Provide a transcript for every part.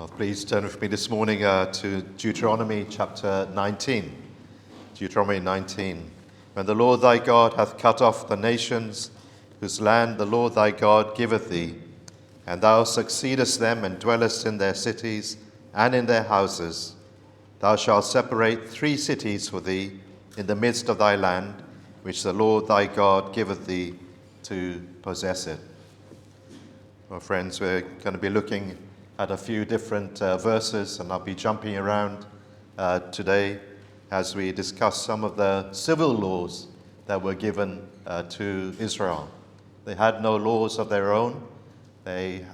Well, please turn with me this morning to Deuteronomy chapter 19. Deuteronomy 19. When the Lord thy God hath cut off the nations, whose land the Lord thy God giveth thee, and thou succeedest them and dwellest in their cities and in their houses, thou shalt separate 3 cities for thee in the midst of thy land, which the Lord thy God giveth thee to possess it. Well, friends, we're going to be looking at a few different verses, and I'll be jumping around today as we discuss some of the civil laws that were given to Israel. They had no laws of their own. They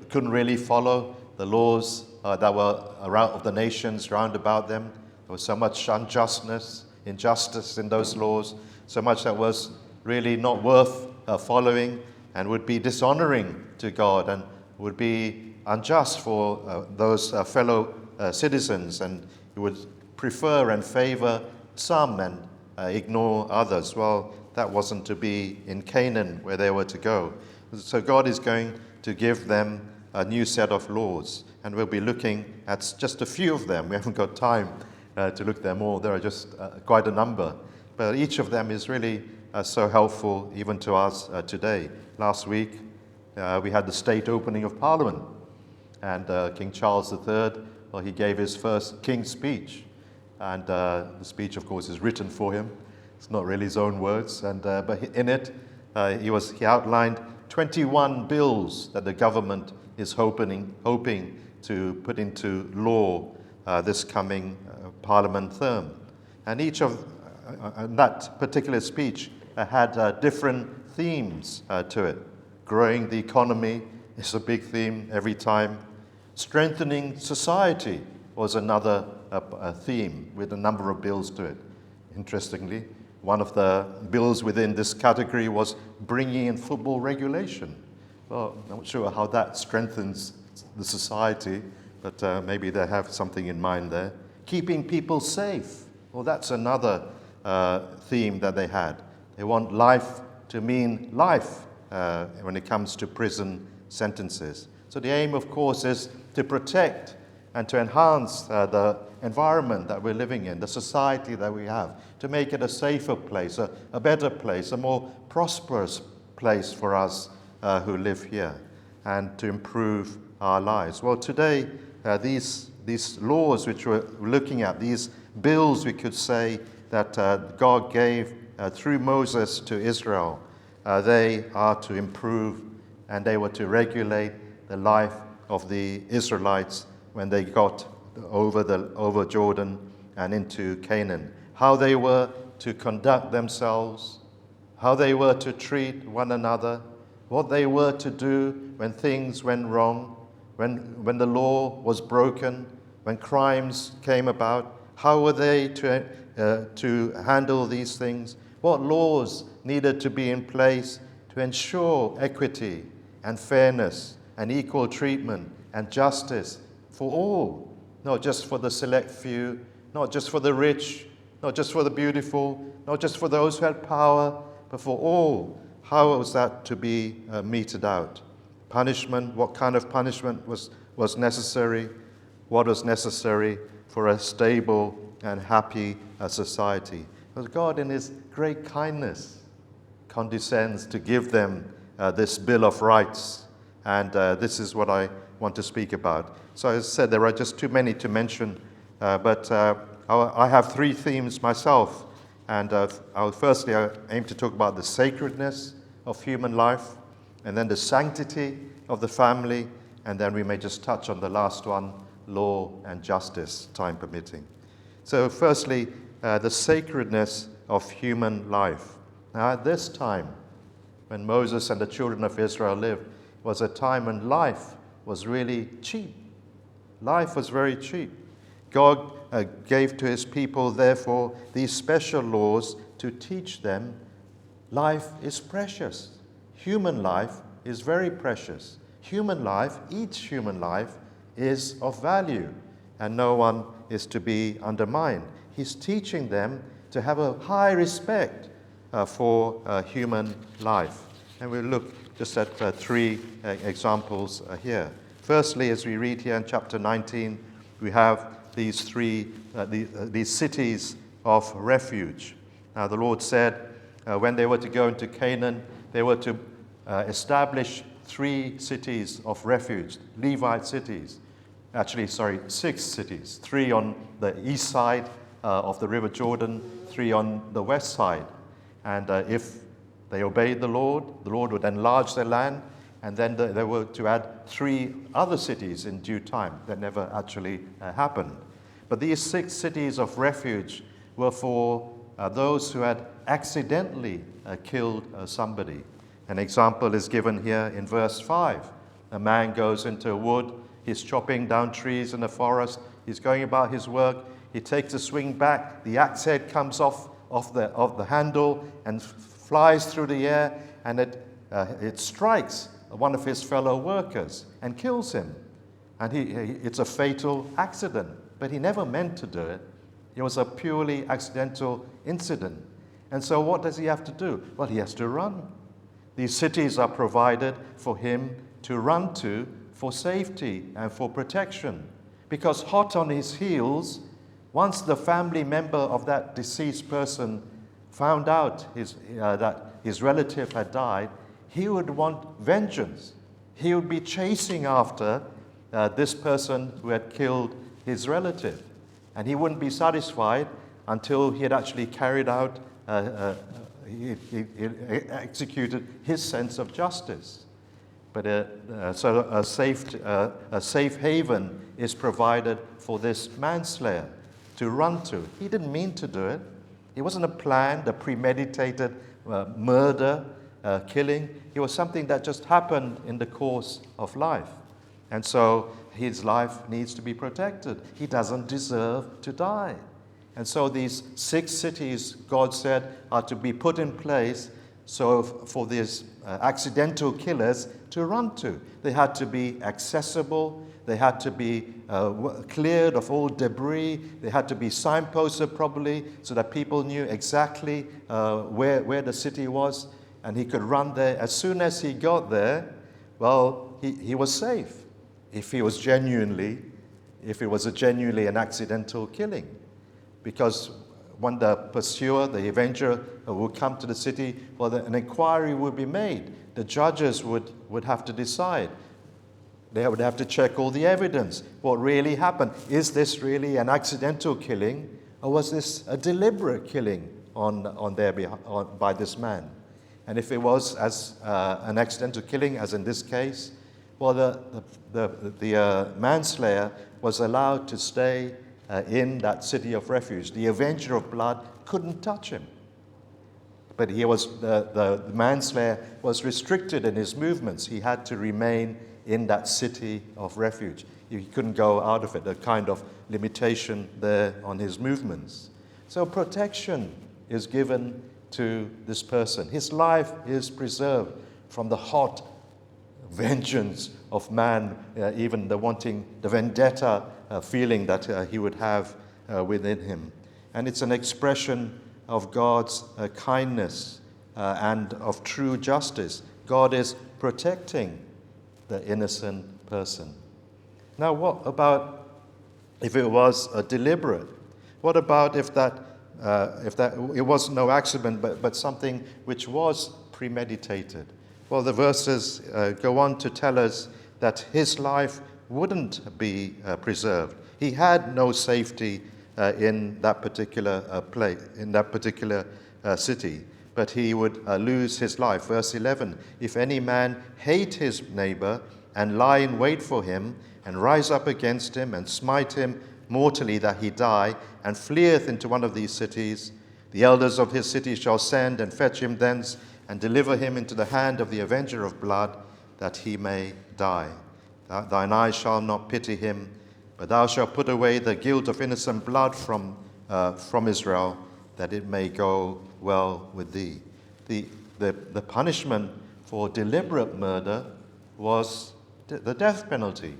couldn't really follow the laws that were around of the nations round about them. There was so much injustice in those laws, so much that was really not worth following and would be dishonoring to God and would be unjust for those fellow citizens, and you would prefer and favor some and ignore others. Well, that wasn't to be in Canaan where they were to go. So God is going to give them a new set of laws, and we'll be looking at just a few of them. We haven't got time to look at them all. There are just quite a number, but each of them is really so helpful even to us today. Last week we had the state opening of Parliament, and King Charles III, well, he gave his first King's speech. And the speech, of course, is written for him. It's not really his own words. But in it, he outlined 21 bills that the government is hoping to put into law this coming Parliament term. And each of that particular speech had different themes to it. Growing the economy is a big theme every time. Strengthening society was another theme with a number of bills to it. Interestingly, one of the bills within this category was bringing in football regulation. Well, I'm not sure how that strengthens the society, but maybe they have something in mind there. Keeping people safe. Well, that's another theme that they had. They want life to mean life when it comes to prison sentences. So the aim, of course, is to protect and to enhance the environment that we're living in, the society that we have, to make it a safer place, a better place, a more prosperous place for us who live here, and to improve our lives. Well, today, these laws which we're looking at, these bills, we could say, that God gave through Moses to Israel, they are to improve and they were to regulate the life of the Israelites when they got over Jordan and into Canaan. How they were to conduct themselves, how they were to treat one another, what they were to do when things went wrong, when the law was broken, when crimes came about. How were they to handle these things? What laws needed to be in place to ensure equity and fairness and equal treatment and justice for all, not just for the select few, not just for the rich, not just for the beautiful, not just for those who had power, but for all. How was that to be meted out? Punishment, what kind of punishment was necessary? What was necessary for a stable and happy society? Because God, in his great kindness, condescends to give them this Bill of Rights. And this is what I want to speak about. So as I said, there are just too many to mention, but I have 3 themes myself. And firstly, I aim to talk about the sacredness of human life, and then the sanctity of the family, and then we may just touch on the last one, law and justice, time permitting. So firstly, the sacredness of human life. Now at this time, when Moses and the children of Israel lived, was a time when life was really cheap. Life was very cheap. God gave to his people, therefore, these special laws to teach them life is precious. Human life is very precious. Human life, each human life, is of value, and no one is to be undermined. He's teaching them to have a high respect for human life. And we'll look just at 3 examples here. Firstly, as we read here in chapter 19, we have these these cities of refuge. Now, the Lord said when they were to go into Canaan, they were to establish 3 cities of refuge, Levite cities. Actually, 6 cities. 3 on the east side of the River Jordan, 3 on the west side. And if they obeyed the Lord would enlarge their land, and then they were to add 3 other cities in due time. That never actually happened. But these 6 cities of refuge were for those who had accidentally killed somebody. An example is given here in verse 5. A man goes into a wood, he's chopping down trees in the forest, he's going about his work, he takes a swing back, the axe head comes off the handle and flies through the air, and it strikes one of his fellow workers and kills him. And it's a fatal accident, but he never meant to do it. It was a purely accidental incident. And so what does he have to do? Well, he has to run. These cities are provided for him to run to for safety and for protection. Because hot on his heels, once the family member of that deceased person found out that his relative had died, he would want vengeance. He would be chasing after this person who had killed his relative. And he wouldn't be satisfied until he had actually carried out, he executed his sense of justice. But so a safe haven is provided for this manslayer to run to. He didn't mean to do it. It wasn't a planned, a premeditated murder, killing. It was something that just happened in the course of life. And so his life needs to be protected. He doesn't deserve to die. And so these 6 cities, God said, are to be put in place so for these accidental killers to run to. They had to be accessible. They had to be cleared of all debris. They had to be signposted properly so that people knew exactly where the city was, and he could run there. As soon as he got there, well, he was safe. If it was genuinely an accidental killing. Because when the pursuer, the avenger, would come to the city, well, an inquiry would be made. The judges would have to decide. They would have to check all the evidence. What really happened? Is this really an accidental killing, or was this a deliberate killing on their behalf, by this man? And if it was as an accidental killing, as in this case, well, the manslayer was allowed to stay in that city of refuge. The avenger of blood couldn't touch him. But the manslayer was restricted in his movements. He had to remain in that city of refuge. He couldn't go out of it, a kind of limitation there on his movements. So protection is given to this person. His life is preserved from the hot vengeance of man, even the vendetta feeling that he would have within him. And it's an expression of God's kindness and of true justice. God is protecting the innocent person. Now, what about if it was deliberate? What about if it was no accident, but something which was premeditated? Well, the verses go on to tell us that his life wouldn't be preserved. He had no safety in that particular place, in that particular city, but he would lose his life. Verse 11, if any man hate his neighbor and lie in wait for him and rise up against him and smite him mortally that he die, and fleeth into one of these cities, the elders of his city shall send and fetch him thence and deliver him into the hand of the avenger of blood, that he may die. Thine eyes shall not pity him, but thou shalt put away the guilt of innocent blood from Israel, that it may go well with thee. The punishment for deliberate murder was the death penalty.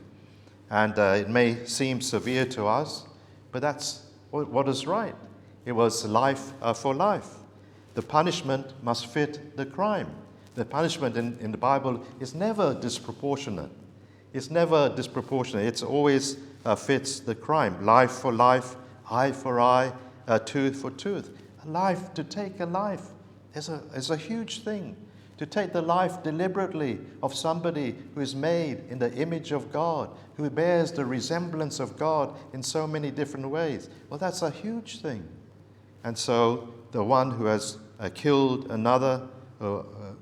And it may seem severe to us, but that's what is right. It was life for life. The punishment must fit the crime. The punishment in the Bible is never disproportionate. It's never disproportionate. It's always fits the crime. Life for life, eye for eye, tooth for tooth. To take a life is a huge thing. To take the life deliberately of somebody who is made in the image of God, who bears the resemblance of God in so many different ways. Well, that's a huge thing. And so the one who has killed another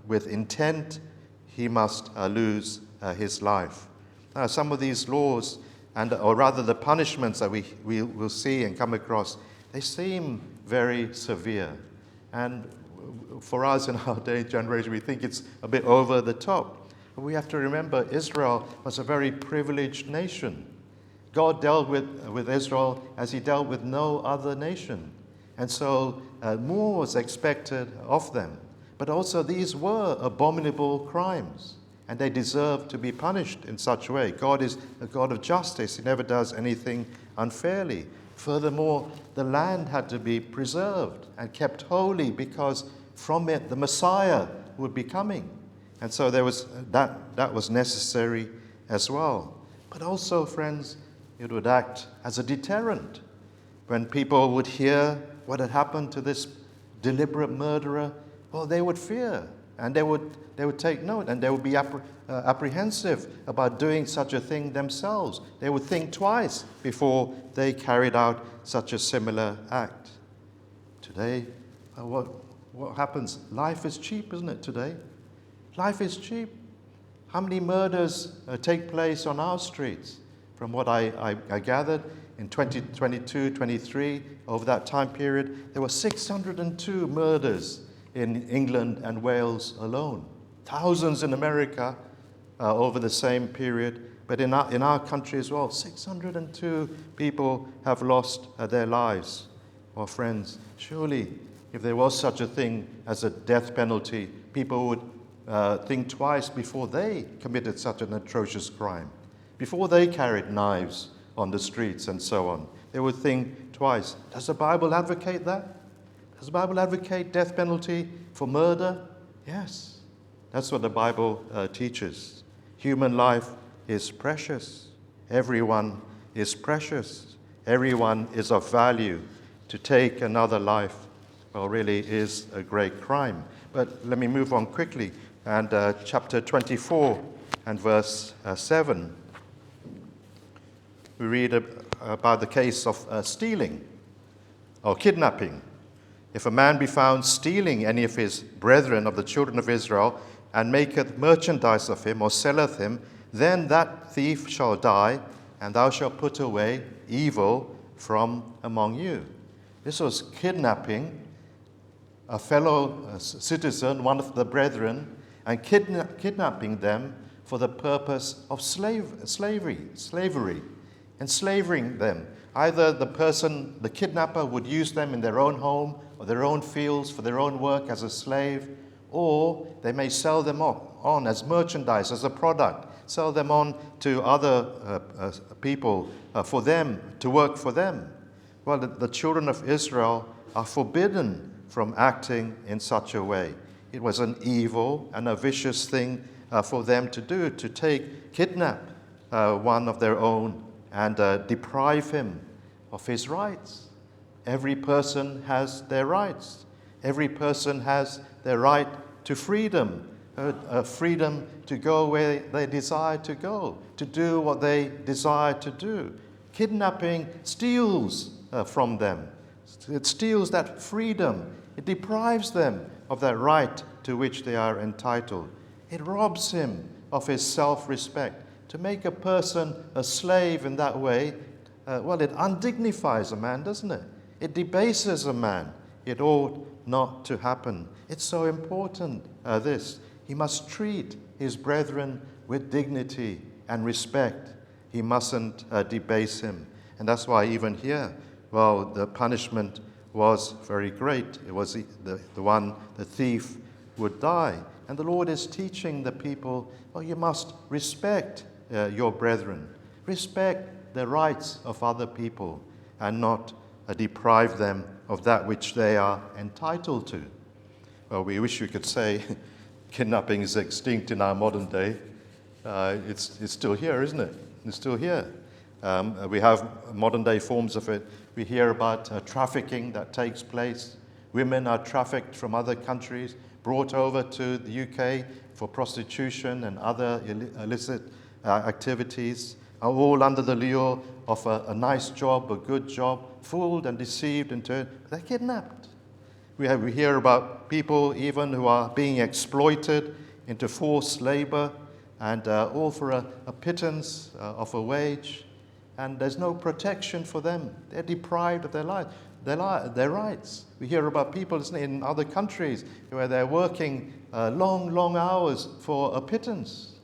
with intent, he must lose his life. Now, some of these laws, or rather the punishments that we will see and come across, they seem very severe. And for us in our day generation, we think it's a bit over the top. But we have to remember Israel was a very privileged nation. God dealt with Israel as he dealt with no other nation. And so more was expected of them. But also these were abominable crimes, and they deserve to be punished in such a way. God is a God of justice. He never does anything unfairly. Furthermore, the land had to be preserved and kept holy because from it the Messiah would be coming. And so there was that was necessary as well. But also, friends, it would act as a deterrent. When people would hear what had happened to this deliberate murderer, well, they would fear, and they would take note, and they would be apprehensive about doing such a thing themselves. They would think twice before they carried out such a similar act. Today, what happens? Life is cheap, isn't it, today? Life is cheap. How many murders take place on our streets? From what I gathered, in 2022, 23, over that time period, there were 602 murders in England and Wales alone. Thousands in America over the same period. But in our country as well, 602 people have lost their lives. Well, friends, surely if there was such a thing as a death penalty, people would think twice before they committed such an atrocious crime, before they carried knives on the streets and so on. They would think twice. Does the Bible advocate that? Does the Bible advocate death penalty for murder? Yes. That's what the Bible teaches. Human life is precious. Everyone is precious. Everyone is of value. To take another life, well, really is a great crime. But let me move on quickly. And chapter 24 and verse 7. We read about the case of stealing or kidnapping. If a man be found stealing any of his brethren of the children of Israel, and maketh merchandise of him, or selleth him, then that thief shall die, and thou shalt put away evil from among you. This was kidnapping a fellow citizen, one of the brethren, and kidnapping them for the purpose of slavery, enslaving them. Either the kidnapper would use them in their own home or their own fields for their own work as a slave, or they may sell them on as merchandise, as a product, sell them on to other people for them, to work for them. Well, the children of Israel are forbidden from acting in such a way. It was an evil and a vicious thing for them to do, to kidnap one of their own and deprive him of his rights. Every person has their rights. Every person has their right to freedom, freedom to go where they desire to go, to do what they desire to do. Kidnapping steals from them. It steals that freedom. It deprives them of that right to which they are entitled. It robs him of his self-respect. To make a person a slave in that way, well, it undignifies a man, doesn't it? It debases a man. It ought not to happen. It's so important, this. He must treat his brethren with dignity and respect. He mustn't debase him. And that's why even here, well, the punishment was very great. It was the thief would die. And the Lord is teaching the people, well, you must respect your brethren. Respect the rights of other people and not deprive them of that which they are entitled to. Well, we wish we could say kidnapping is extinct in our modern day, it's still here, isn't it? It's still here. We have modern day forms of it. We hear about trafficking that takes place. Women are trafficked from other countries, brought over to the UK for prostitution and other illicit activities, all under the lure of a nice job, a good job, fooled and deceived into it. They're kidnapped. We hear about people even who are being exploited into forced labor, and all for a pittance of a wage, and there's no protection for them. They're deprived of their rights. We hear about people in other countries where they're working long hours for a pittance,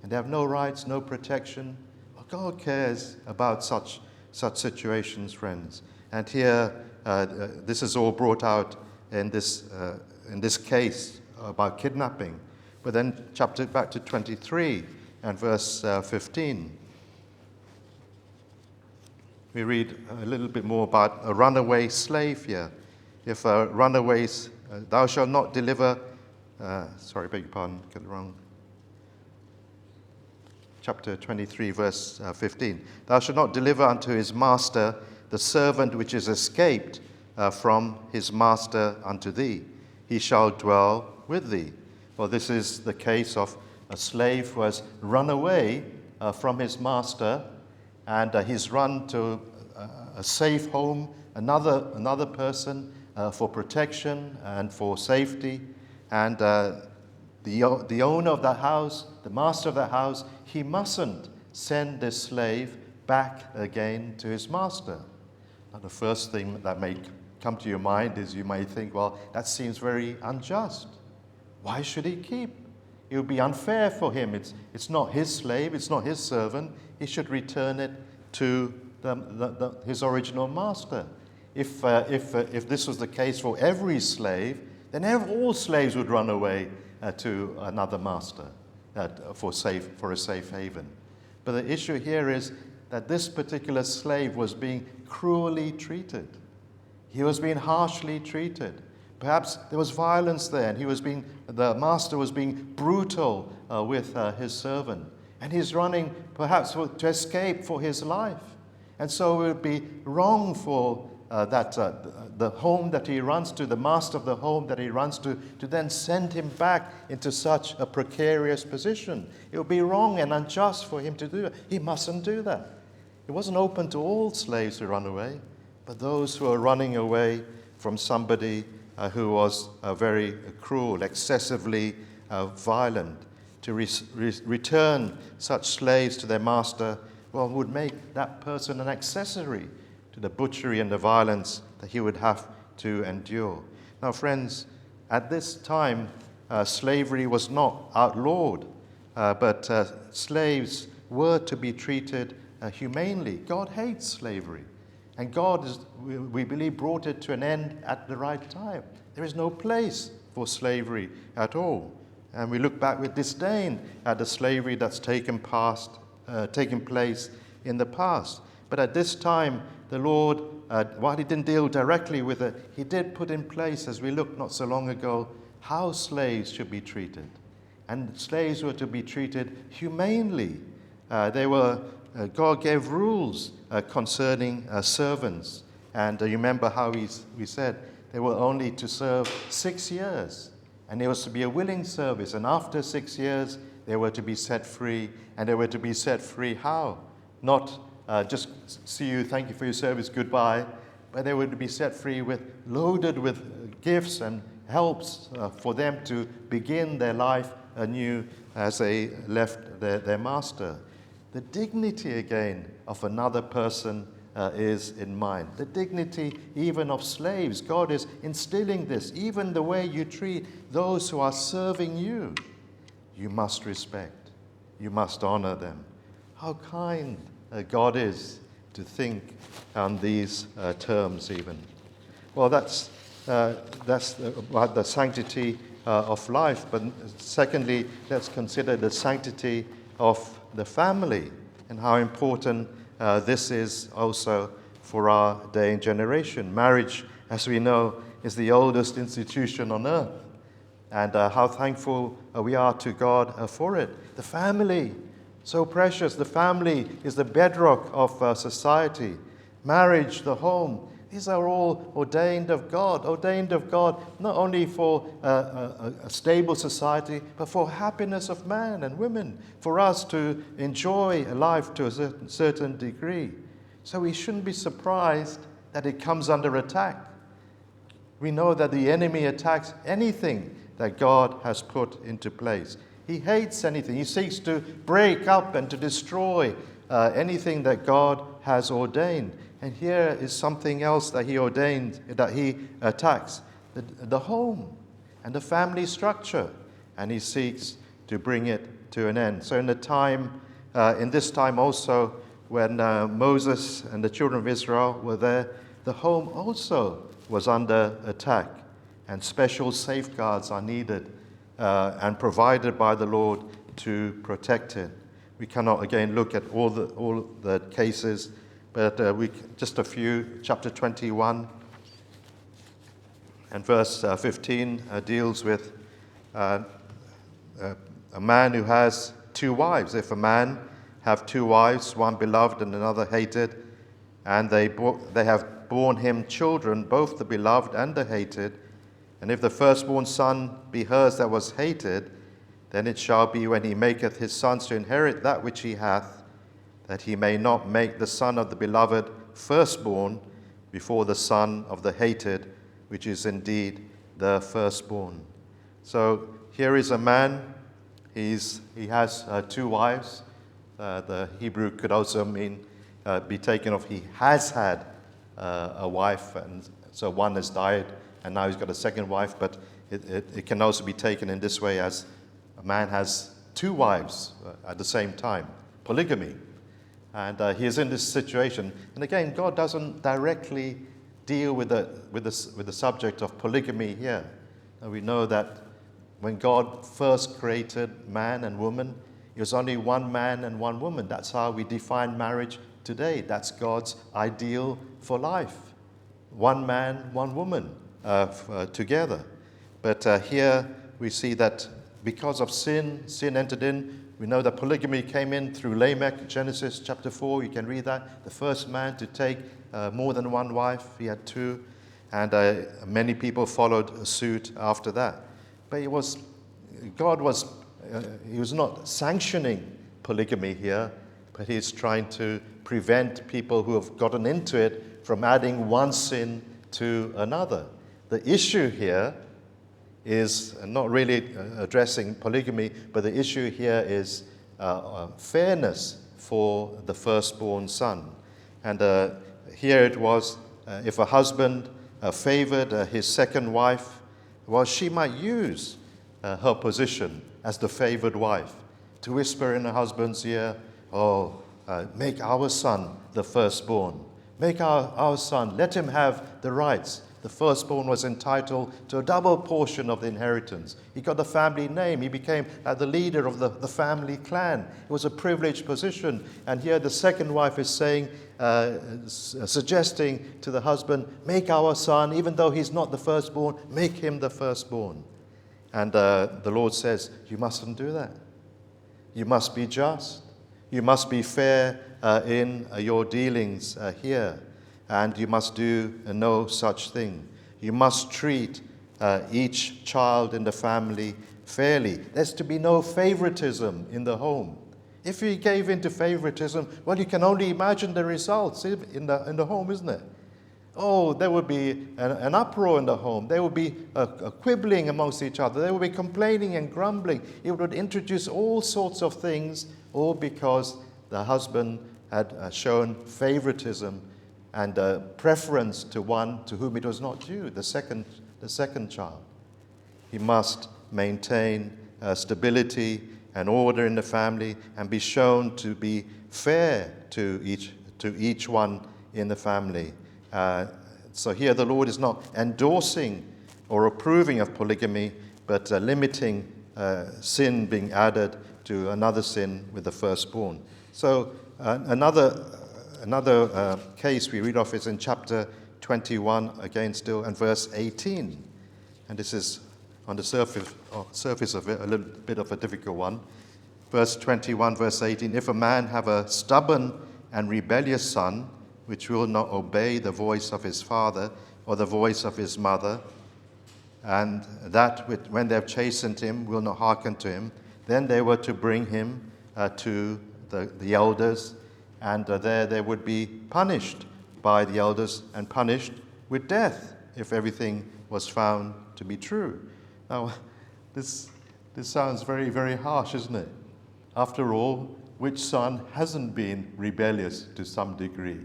and they have no rights, no protection. Well, God cares about such situations, friends. And here, this is all brought out in this case about kidnapping. But then back to 23 and verse 15. We read a little bit more about a runaway slave here. If a runaway, thou shalt not deliver, beg your pardon, get it wrong. Chapter 23, verse 15. Thou shalt not deliver unto his master the servant which is escaped from his master unto thee. He shall dwell with thee. Well, this is the case of a slave who has run away from his master, and he's run to a safe home, another person for protection and for safety. And the owner of that house, the master of that house, he mustn't send this slave back again to his master. Now, the first thing that may come to your mind is you may think, well, that seems very unjust. Why should he keep? It would be unfair for him. It's not his slave, it's not his servant. He should return it to his original master. If this was the case for every slave, then all slaves would run away to another master for a safe haven. But the issue here is that this particular slave was being cruelly treated. He was being harshly treated. Perhaps there was violence there, and the master was being brutal with his servant. And he's running perhaps to escape for his life. And so it would be wrong for the home that he runs to, the master of the home that he runs to then send him back into such a precarious position. It would be wrong and unjust for him to do it. He mustn't do that. It wasn't open to all slaves to run away, but those who are running away from somebody who was very cruel, excessively violent. To return such slaves to their master, well, would make that person an accessory to the butchery and the violence that he would have to endure. Now, friends, at this time, slavery was not outlawed, but slaves were to be treated humanely. God hates slavery. And God, we believe, brought it to an end at the right time. There is no place for slavery at all. And we look back with disdain at the slavery that's taken place in the past. But at this time, the Lord, while he didn't deal directly with it, he did put in place, as we looked not so long ago, how slaves should be treated. And slaves were to be treated humanely. God gave rules concerning servants. And you remember how we said they were only to serve 6 years. And it was to be a willing service. And after 6 years, they were to be set free. And they were to be set free how? Not just see you, thank you for your service, goodbye. But they were to be set free loaded with gifts and helps for them to begin their life anew as they left their master. The dignity, again, of another person is in mind. The dignity even of slaves. God is instilling this. Even the way you treat those who are serving you, you must respect. You must honor them. How kind God is to think on these terms even. Well, that's about the sanctity of life. But secondly, let's consider the sanctity of the family and how important this is also for our day and generation. Marriage, as we know, is the oldest institution on earth. And how thankful we are to God for it. The family so precious. The family is the bedrock of society. Marriage, the home, these are all ordained of God not only for a stable society, but for happiness of man and women, for us to enjoy a life to a certain degree. So we shouldn't be surprised that it comes under attack. We know that the enemy attacks anything that God has put into place. He hates anything. He seeks to break up and to destroy anything that God has ordained. And here is something else that he ordained, that he attacks, the home and the family structure. And he seeks to bring it to an end. So in this time also, when Moses and the children of Israel were there, the home also was under attack. And special safeguards are needed and provided by the Lord to protect it. We cannot again look at all the cases, but just a few. Chapter 21 and verse 15 deals with a man who has two wives. If a man have two wives, one beloved and another hated, and they have borne him children, both the beloved and the hated, and if the firstborn son be hers that was hated, then it shall be when he maketh his sons to inherit that which he hath, that he may not make the son of the beloved firstborn before the son of the hated, which is indeed the firstborn. So here is a man, he has two wives. The Hebrew could also mean, be taken of he has had a wife, and so one has died, and now he's got a second wife, but it can also be taken in this way as a man has two wives at the same time, polygamy. And he is in this situation. And again, God doesn't directly deal with the subject of polygamy here. And we know that when God first created man and woman, it was only one man and one woman. That's how we define marriage today. That's God's ideal for life. One man, one woman together. But here we see that because of sin entered in. We know that polygamy came in through Lamech, Genesis chapter 4. You can read that. The first man to take more than one wife. He had two. And many people followed suit after that. But God was not sanctioning polygamy here, but he's trying to prevent people who have gotten into it from adding one sin to another. The issue here is not really addressing polygamy, but the issue here is fairness for the firstborn son. And here it was, if a husband favored his second wife, well, she might use her position as the favored wife to whisper in her husband's ear, make our son the firstborn. Make our son, let him have the rights. The firstborn was entitled to a double portion of the inheritance. He got the family name. He became the leader of the family clan. It was a privileged position. And here the second wife is saying, suggesting to the husband, make our son, even though he's not the firstborn, make him the firstborn. And the Lord says, you mustn't do that. You must be just. You must be fair in your dealings here. And you must do no such thing. You must treat each child in the family fairly. There's to be no favoritism in the home. If you gave into favoritism, well, you can only imagine the results in the home, isn't it? Oh, there would be an uproar in the home. There would be a quibbling amongst each other. There would be complaining and grumbling. It would introduce all sorts of things, all because the husband had shown favoritism and preference to one to whom it was not due, the second child. He must maintain stability and order in the family and be shown to be fair to each one in the family. So here the Lord is not endorsing or approving of polygamy, but limiting sin being added to another sin with the firstborn. So Another case we read of is in chapter 21, again still, and verse 18. And this is on the surface of it a little bit of a difficult one. verse 21, verse 18, if a man have a stubborn and rebellious son, which will not obey the voice of his father or the voice of his mother, and that when they have chastened him will not hearken to him, then they were to bring him to the elders, and there they would be punished by the elders and punished with death if everything was found to be true. Now, this sounds very, very harsh, isn't it? After all, which son hasn't been rebellious to some degree?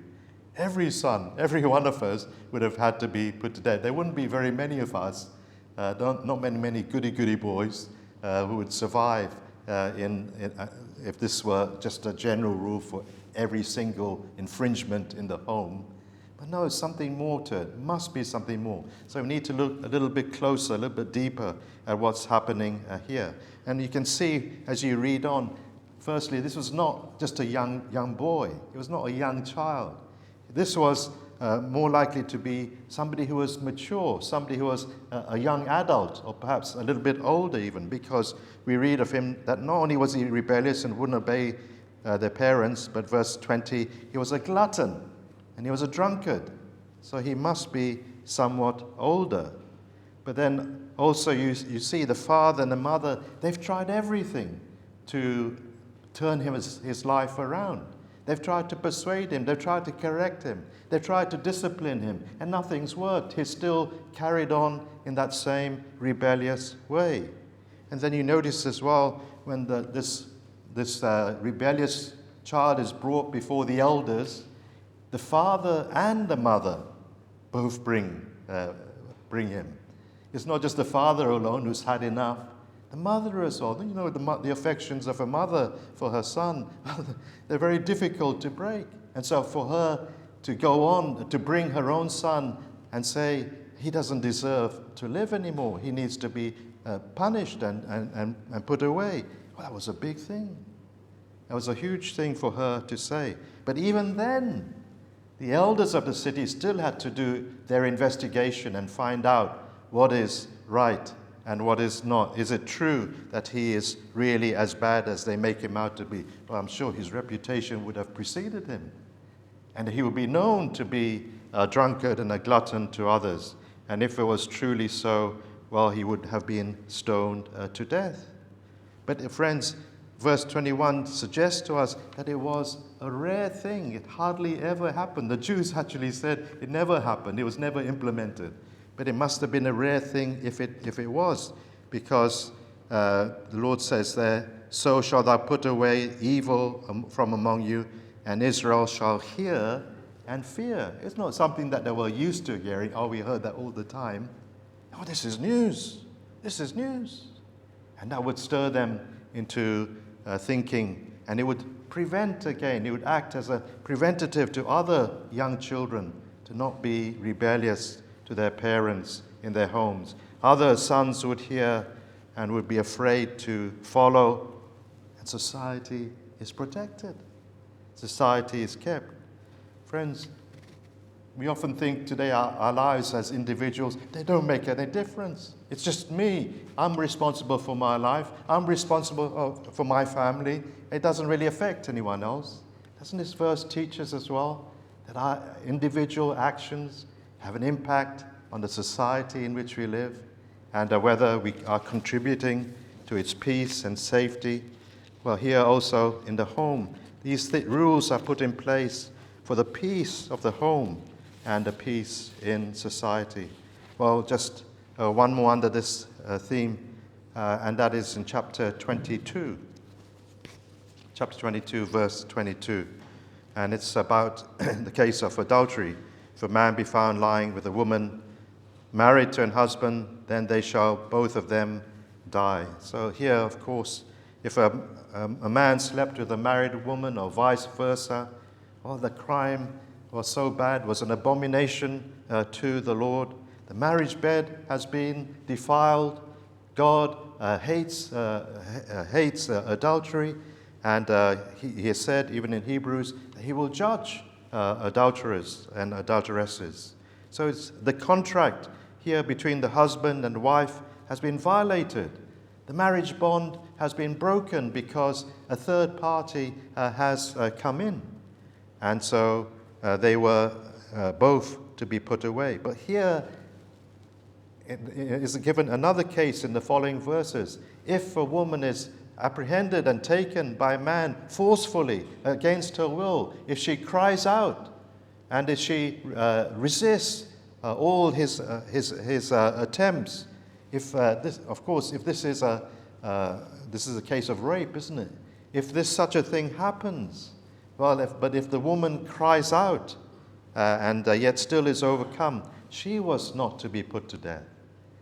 Every son, every one of us would have had to be put to death. There wouldn't be very many of us, not many goody boys who would survive if this were just a general rule for every single infringement in the home. But no, something more to it. Must be something more. So we need to look a little bit closer, a little bit deeper at what's happening here. And you can see as you read on, firstly, this was not just a young boy. It was not a young child. This was more likely to be somebody who was mature, somebody who was a young adult, or perhaps a little bit older even, because we read of him that not only was he rebellious and wouldn't obey their parents, but verse 20, he was a glutton and he was a drunkard. So he must be somewhat older. But then also you see the father and the mother, they've tried everything to turn his life around. They've tried to persuade him. They've tried to correct him. They've tried to discipline him. And nothing's worked. He's still carried on in that same rebellious way. And then you notice as well, when this rebellious child is brought before the elders, the father and the mother both bring him. It's not just the father alone who's had enough. The mother as well. You know, the affections of a mother for her son, they're very difficult to break. And so for her to go on to bring her own son and say he doesn't deserve to live anymore, he needs to be punished and put away, well, that was a big thing. That was a huge thing for her to say. But even then, the elders of the city still had to do their investigation and find out what is right and what is not. Is it true that he is really as bad as they make him out to be? Well, I'm sure his reputation would have preceded him. And he would be known to be a drunkard and a glutton to others. And if it was truly so, well, he would have been stoned to death. But friends, verse 21 suggests to us that it was a rare thing. It hardly ever happened. The Jews actually said it never happened. It was never implemented. But it must have been a rare thing if it was, because the Lord says there, so shall thou put away evil from among you, and Israel shall hear and fear. It's not something that they were used to hearing. Oh, we heard that all the time. Oh, this is news. This is news. And that would stir them into thinking, and it would prevent again. It would act as a preventative to other young children to not be rebellious to their parents in their homes. Other sons would hear and would be afraid to follow, and society is protected. Society is kept. Friends, we often think today our lives as individuals, they don't make any difference. It's just me. I'm responsible for my life. I'm responsible for my family. It doesn't really affect anyone else. Doesn't this verse teach us as well that our individual actions have an impact on the society in which we live, and whether we are contributing to its peace and safety? Well, here also in the home, these rules are put in place for the peace of the home and the peace in society. Well, just one more under this theme, and that is in chapter 22. Chapter 22, verse 22. And it's about the case of adultery. If a man be found lying with a woman married to an husband, then they shall both of them die. So here, of course, if a man slept with a married woman or vice versa, well, the crime was so bad, was an abomination to the Lord. The marriage bed has been defiled. God hates adultery, and he has said, even in Hebrews, that he will judge adulterers and adulteresses. So it's the contract here between the husband and wife has been violated. The marriage bond has been broken because a third party has come in. And so they were both to be put away. But here is given another case in the following verses. If a woman is apprehended and taken by a man forcefully against her will, if she cries out and if she resists all his attempts, if this is a case of rape, isn't it? If such a thing happens, but if the woman cries out and yet still is overcome, she was not to be put to death.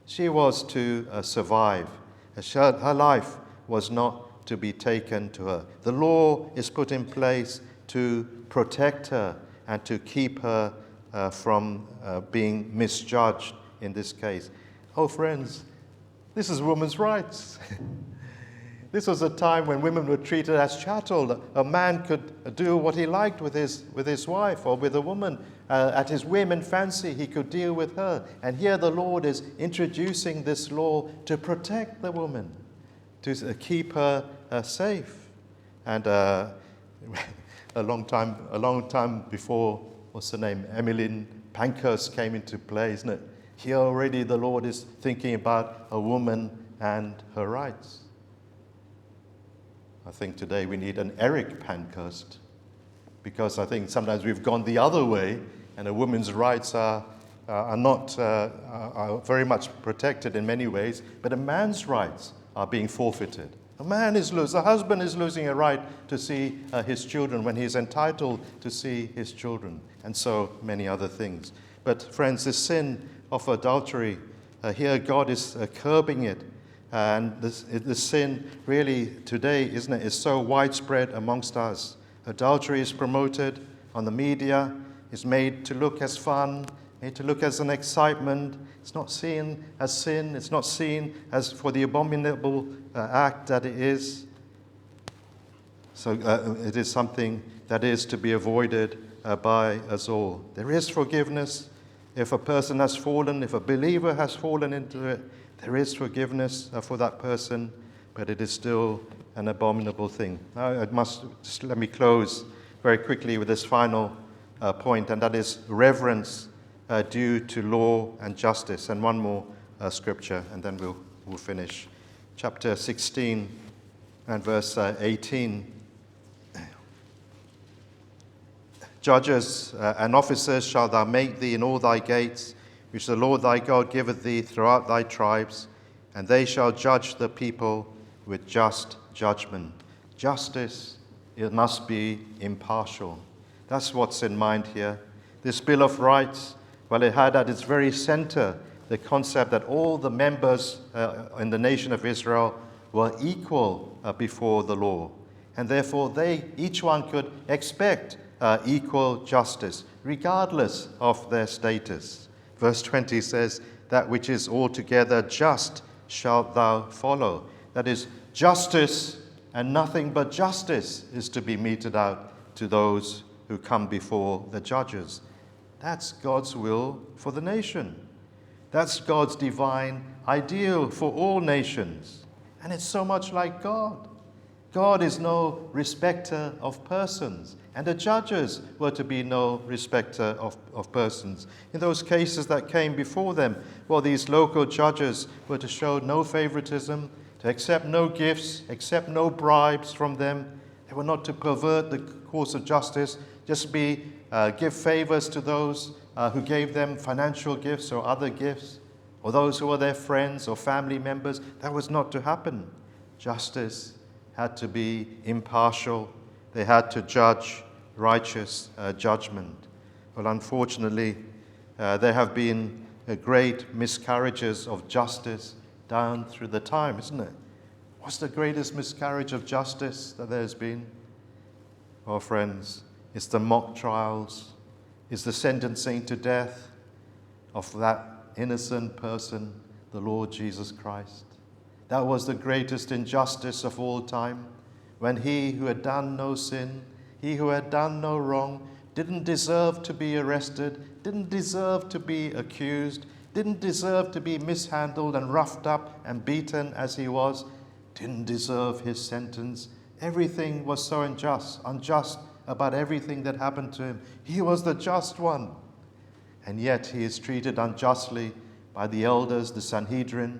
She was to survive. Her life was not to be taken to her. The law is put in place to protect her and to keep her from being misjudged in this case. Oh, friends, this is women's rights. This was a time when women were treated as chattel. A man could do what he liked with his wife or with a woman. At his whim and fancy, he could deal with her. And here the Lord is introducing this law to protect the woman, to keep her safe. And a long time before, what's her name, Emmeline Pankhurst came into play, isn't it? Here already the Lord is thinking about a woman and her rights. I think today we need an Eric Pankhurst, because I think sometimes we've gone the other way and a woman's rights are very much protected in many ways, but a man's rights are being forfeited. A husband is losing a right to see his children when he's entitled to see his children, and so many other things. But friends, this sin of adultery, here God is curbing it. And the sin really today, isn't it, is so widespread amongst us. Adultery is promoted on the media, is made to look as fun, made to look as an excitement. It's not seen as sin. It's not seen as for the abominable act that it is. So it is something that is to be avoided by us all. There is forgiveness. If a person has fallen, if a believer has fallen into it, there is forgiveness for that person, but it is still an abominable thing. Now, let me close very quickly with this final point, and that is reverence due to law and justice. And one more scripture, and then we'll finish. Chapter 16 and verse 18. Judges and officers shall thou make thee in all thy gates, which the Lord thy God giveth thee throughout thy tribes, and they shall judge the people with just judgment. Justice, it must be impartial. That's what's in mind here. This Bill of Rights, well, it had at its very center the concept that all the members in the nation of Israel were equal before the law. And therefore, each one could expect equal justice, regardless of their status. Verse 20 says, that which is altogether just shalt thou follow. That is, justice and nothing but justice is to be meted out to those who come before the judges. That's God's will for the nation. That's God's divine ideal for all nations. And it's so much like God. God is no respecter of persons, and the judges were to be no respecter of persons. In those cases that came before them, well, these local judges were to show no favoritism, to accept no gifts, accept no bribes from them. They were not to pervert the course of justice, just give favors to those who gave them financial gifts or other gifts, or those who were their friends or family members. That was not to happen. Justice had to be impartial. They had to judge righteous judgment. Well, unfortunately, there have been great miscarriages of justice down through the time, isn't it? What's the greatest miscarriage of justice that there's been? Oh, friends, it's the mock trials, it's the sentencing to death of that innocent person, the Lord Jesus Christ. That was the greatest injustice of all time, when he who had done no sin, he who had done no wrong, didn't deserve to be arrested, didn't deserve to be accused, didn't deserve to be mishandled and roughed up and beaten as he was, didn't deserve his sentence. Everything was so unjust about everything that happened to him. He was the just one. And yet he is treated unjustly by the elders, the Sanhedrin,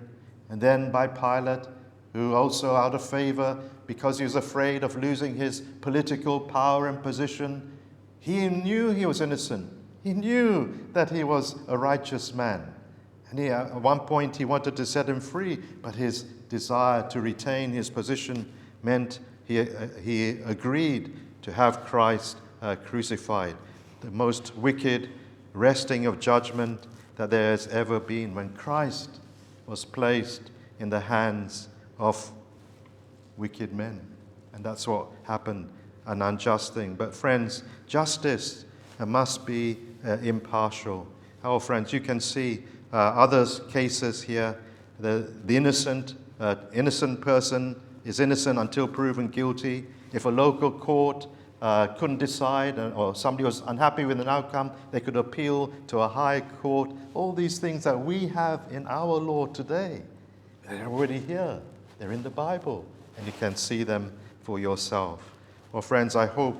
and then by Pilate, who also out of favor, because he was afraid of losing his political power and position, he knew he was innocent. He knew that he was a righteous man. And at one point he wanted to set him free, but his desire to retain his position meant he agreed to have Christ crucified. The most wicked resting of judgment that there has ever been, when Christ was placed in the hands of wicked men. And that's what happened, an unjust thing. But friends, justice must be impartial. Oh, friends, you can see other cases here. The innocent person is innocent until proven guilty. If a local court couldn't decide, or somebody was unhappy with an outcome, they could appeal to a high court. All these things that we have in our law today, they're already here. They're in the Bible, and you can see them for yourself. Well, friends, I hope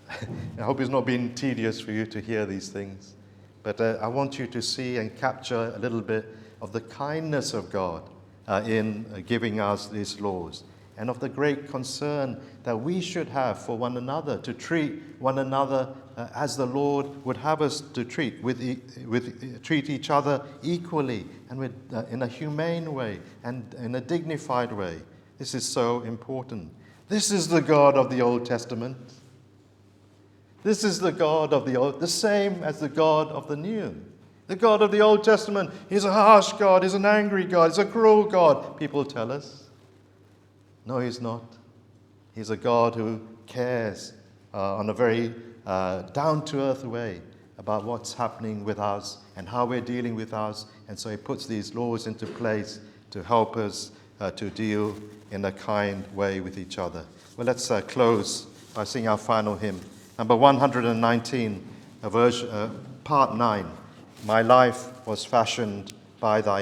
it's not been tedious for you to hear these things, but I want you to see and capture a little bit of the kindness of God in giving us these laws, and of the great concern that we should have for one another, to treat one another as the Lord would have us to treat, treat each other equally and in a humane way and in a dignified way. This is so important. This is the God of the Old Testament. This is the God of the Old, the same as the God of the New. The God of the Old Testament, he's a harsh God, he's an angry God, he's a cruel God, people tell us. No, he's not. He's a God who cares on a very down-to-earth way about what's happening with us and how we're dealing with us. And so he puts these laws into place to help us to deal in a kind way with each other. Well, let's close by singing our final hymn. Number 119, part 9. My life was fashioned by thy